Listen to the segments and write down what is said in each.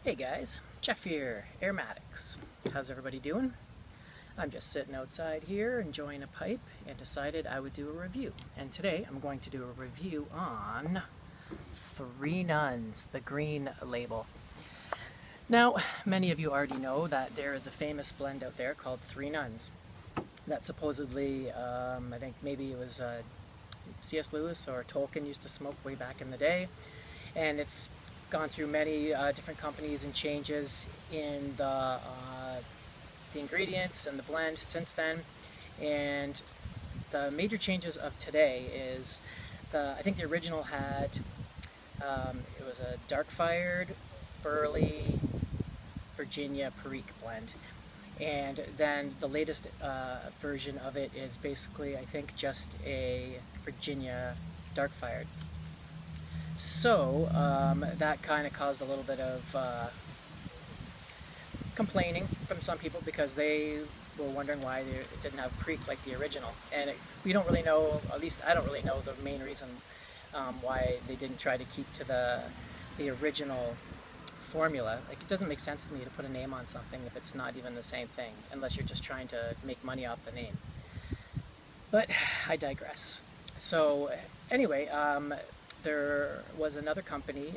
Hey guys, Jeff here, Aromatics. How's everybody doing? I'm just sitting outside here enjoying a pipe and decided I would do a review. And today I'm going to do a review on Three Nuns, the green label. Now, many of you already know that there is a famous blend out there called Three Nuns that supposedly, I think maybe it was C.S. Lewis or Tolkien used to smoke way back in the day. And it's gone through many different companies and changes in the ingredients and the blend since then. And the major changes of today is I think the original had it was a dark-fired Burley Virginia perique blend, and then the latest version of it is basically, I think, just a Virginia dark-fired. So that kind of caused a little bit of complaining from some people because they were wondering why it didn't have perique like the original. And we don't really know, at least I don't really know the main reason why they didn't try to keep to the original formula. Like, it doesn't make sense to me to put a name on something if it's not even the same thing, unless you're just trying to make money off the name. But I digress. So anyway, there was another company,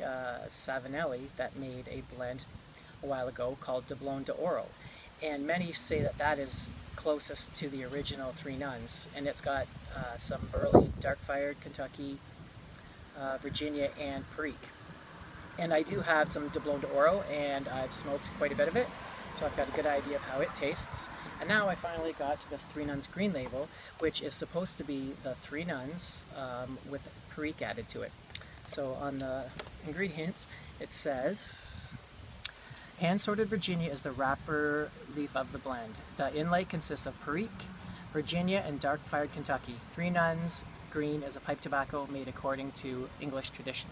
Savinelli, that made a blend a while ago called Doblone D'oro, and many say that that is closest to the original Three Nuns, and it's got some Burley, dark-fired Kentucky, Virginia, and perique. And I do have some Doblone D'oro, and I've smoked quite a bit of it, so I've got a good idea of how it tastes. And now I finally got to this Three Nuns Green label, which is supposed to be the Three Nuns with perique added to it. So on the ingredients, it says, hand-sorted Virginia is the wrapper leaf of the blend. The inlay consists of perique, Virginia, and dark-fired Kentucky. Three Nuns Green is a pipe tobacco made according to English tradition.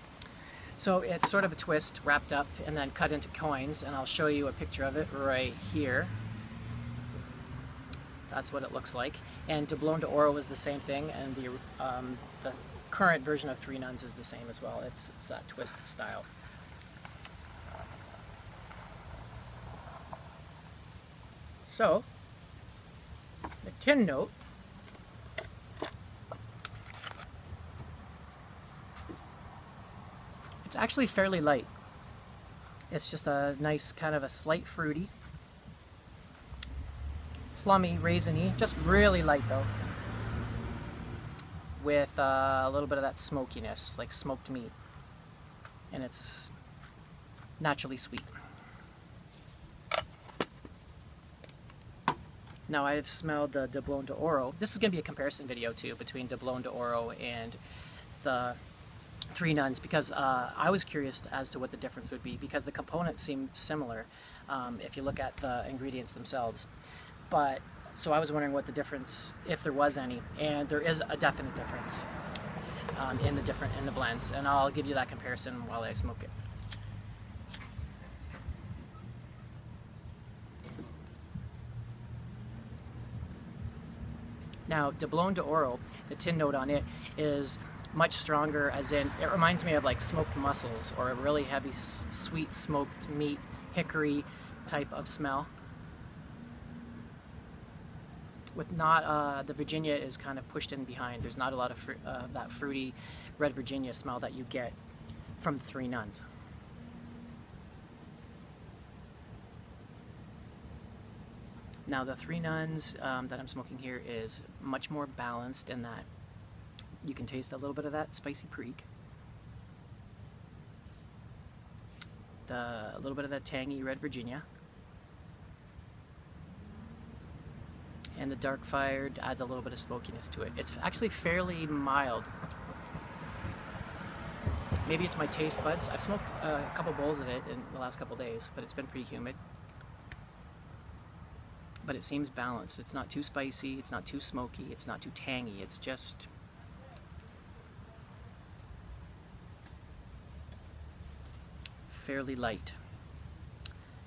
So it's sort of a twist, wrapped up and then cut into coins, and I'll show you a picture of it right here. That's what it looks like. And Doblone D'oro is the same thing, and the current version of Three Nuns is the same as well. It's that twisted style. So, the tin note. It's actually fairly light. It's just a nice kind of a slight fruity, plummy, raisiny, just really light though, with a little bit of that smokiness, like smoked meat, and it's naturally sweet. Now I've smelled the Doblone D'oro. This is going to be a comparison video too between Doblone D'oro and the Three Nuns, because I was curious as to what the difference would be, because the components seem similar if you look at the ingredients themselves. But so I was wondering what the difference, if there was any, and there is a definite difference in the blends, and I'll give you that comparison while I smoke it. Now, Doblone D'oro, the tin note on it is much stronger, as in, it reminds me of like smoked mussels or a really heavy, sweet smoked meat, hickory type of smell. With not, the Virginia is kind of pushed in behind. There's not a lot of that fruity red Virginia smell that you get from Three Nuns. Now the Three Nuns that I'm smoking here is much more balanced in that you can taste a little bit of that spicy perique, a little bit of that tangy red Virginia, and the dark-fired adds a little bit of smokiness to it. It's actually fairly mild. Maybe it's my taste buds. I've smoked a couple bowls of it in the last couple days, but it's been pretty humid. But it seems balanced. It's not too spicy, it's not too smoky, it's not too tangy, it's just fairly light.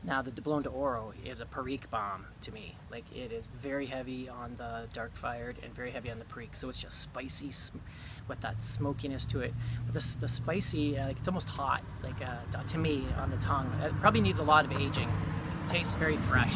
Now the Doblone D'oro is a perique bomb to me. Like, it is very heavy on the dark-fired and very heavy on the perique, so it's just spicy with that smokiness to it. But the spicy, like it's almost hot, like to me on the tongue. It probably needs a lot of aging. It tastes very fresh.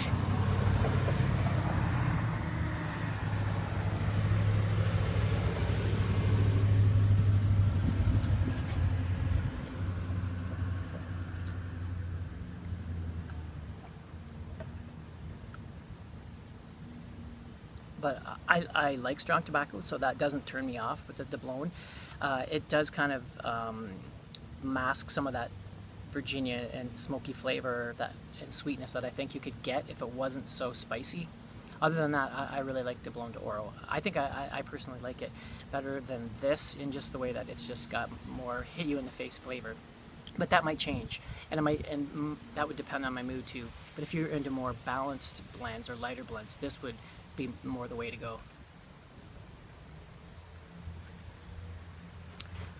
But I like strong tobacco, so that doesn't turn me off with the Doblone. It does kind of mask some of that Virginia and smoky flavor and sweetness that I think you could get if it wasn't so spicy. Other than that, I really like Doblone D'oro. I think I personally like it better than this in just the way that it's just got more hit you in the face flavor. But that might change, and that would depend on my mood too. But if you're into more balanced blends or lighter blends, this would be more the way to go.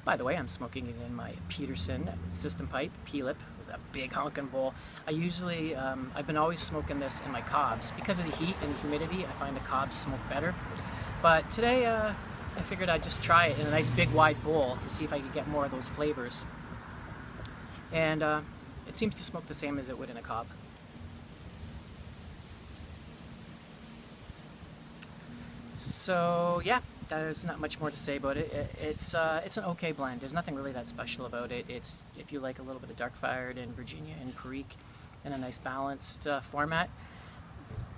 By the way, I'm smoking it in my Peterson system pipe, P-lip. It was a big honkin' bowl. I usually, I've been always smoking this in my cobs. Because of the heat and the humidity, I find the cobs smoke better. But today, I figured I'd just try it in a nice big wide bowl to see if I could get more of those flavors. And it seems to smoke the same as it would in a cob. So yeah, there's not much more to say about it. It's an okay blend. There's nothing really that special about it. It's, if you like a little bit of dark fired and Virginia and perique in a nice balanced format,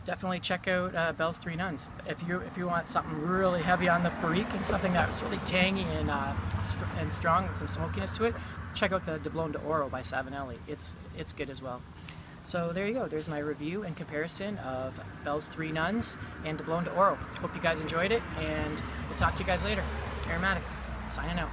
definitely check out Bell's Three Nuns. If you want something really heavy on the perique and something that's really tangy and strong with some smokiness to it, check out the Doblone D'oro by Savinelli. It's good as well. So there you go. There's my review and comparison of Bell's Three Nuns and Doblone D'oro. Hope you guys enjoyed it, and we'll talk to you guys later. Aromatics, signing out.